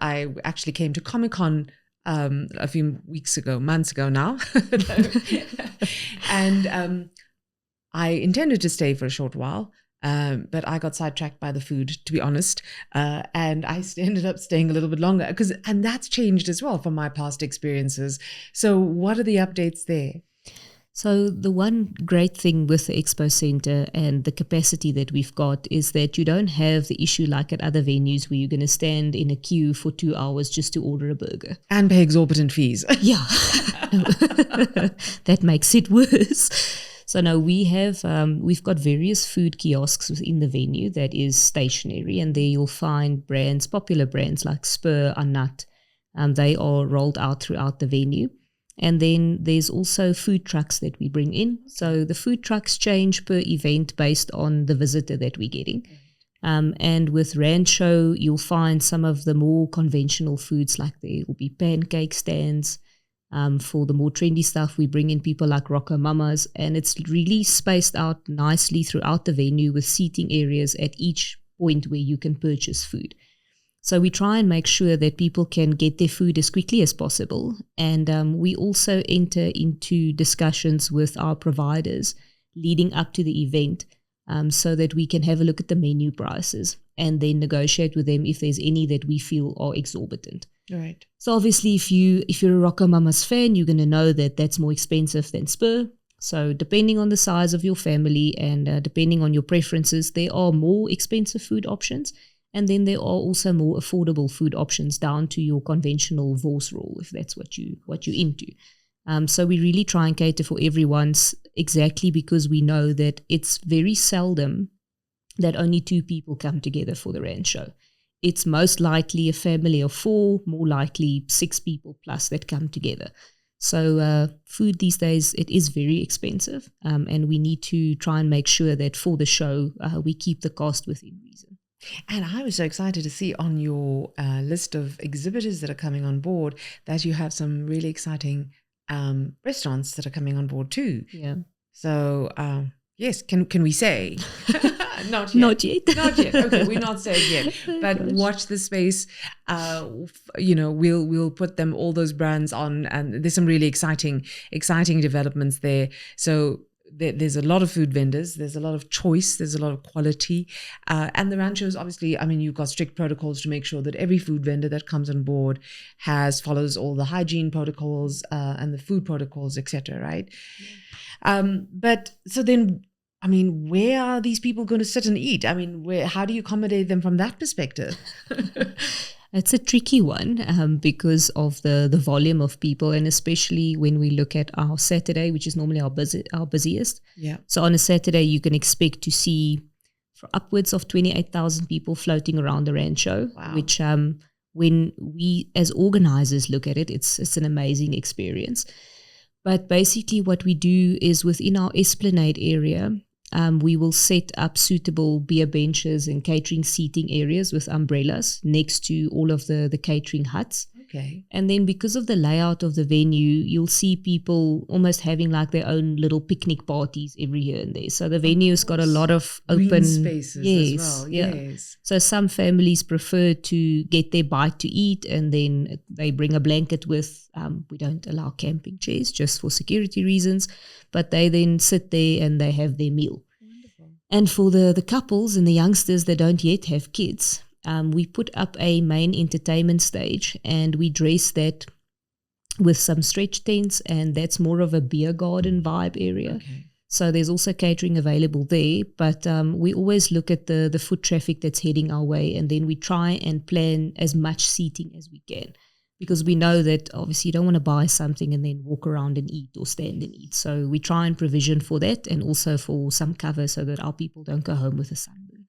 I actually came to Comic-Con a few months ago now. And I intended to stay for a short while, but I got sidetracked by the food, to be honest. And I ended up staying a little bit longer and that's changed as well from my past experiences. So what are the updates there? So the one great thing with the Expo Center and the capacity that we've got is that you don't have the issue like at other venues where you're going to stand in a queue for 2 hours just to order a burger. And pay exorbitant fees. Yeah, that makes it worse. So no, we've got various food kiosks within the venue that is stationary, and there you'll find popular brands like Spur or Nut. They are rolled out throughout the venue. And then there's also food trucks that we bring in. So the food trucks change per event based on the visitor that we're getting. And with Rand Show, you'll find some of the more conventional foods, like there will be pancake stands. For the more trendy stuff, we bring in people like Rocco Mamas, and it's really spaced out nicely throughout the venue with seating areas at each point where you can purchase food. So we try and make sure that people can get their food as quickly as possible. And we also enter into discussions with our providers leading up to the event so that we can have a look at the menu prices and then negotiate with them if there's any that we feel are exorbitant. Right. So obviously if you're a Rocco Mamas fan, you're going to know that that's more expensive than Spur. So depending on the size of your family and depending on your preferences, there are more expensive food options. And then there are also more affordable food options down to your conventional Vors roll, if that's what you're into. So we really try and cater for everyone's, exactly because we know that it's very seldom that only 2 people come together for the Rand Show. It's most likely a family of 4, more likely 6 people plus that come together. So food these days, it is very expensive, and we need to try and make sure that for the show, we keep the cost within reason. And I was so excited to see on your list of exhibitors that are coming on board that you have some really exciting restaurants that are coming on board too. Yeah. So yes, can we say? Not yet. Not yet. Not yet. Okay, we're not saying yet. But watch the space. We'll put all those brands on, and there's some really exciting developments there. So there's a lot of food vendors, there's a lot of choice, there's a lot of quality. And the Rand Shows, obviously, you've got strict protocols to make sure that every food vendor that comes on board follows all the hygiene protocols and the food protocols, etc. Right? But so then, where are these people going to sit and eat? How do you accommodate them from that perspective? It's a tricky one because of the volume of people, and especially when we look at our Saturday, which is normally our busiest. Yeah. So on a Saturday, you can expect to see for upwards of 28,000 people floating around the Rand Show, wow. Which when we as organizers look at it, it's an amazing experience. But basically what we do is within our Esplanade area, we will set up suitable beer benches and catering seating areas with umbrellas next to all of the catering huts. Okay. And then because of the layout of the venue, you'll see people almost having like their own little picnic parties every here and there. So the venue's got a lot of open green spaces as well. Yeah. Yes. So some families prefer to get their bite to eat, and then they bring a blanket with, we don't allow camping chairs just for security reasons, but they then sit there and they have their meal. Wonderful. And for the couples and the youngsters that don't yet have kids, we put up a main entertainment stage, and we dress that with some stretch tents, and that's more of a beer garden vibe area. Okay. So there's also catering available there, but we always look at the foot traffic that's heading our way, and then we try and plan as much seating as we can, because we know that obviously you don't want to buy something and then walk around and eat or stand and eat. So we try and provision for that, and also for some cover so that our people don't go home with a sunburn.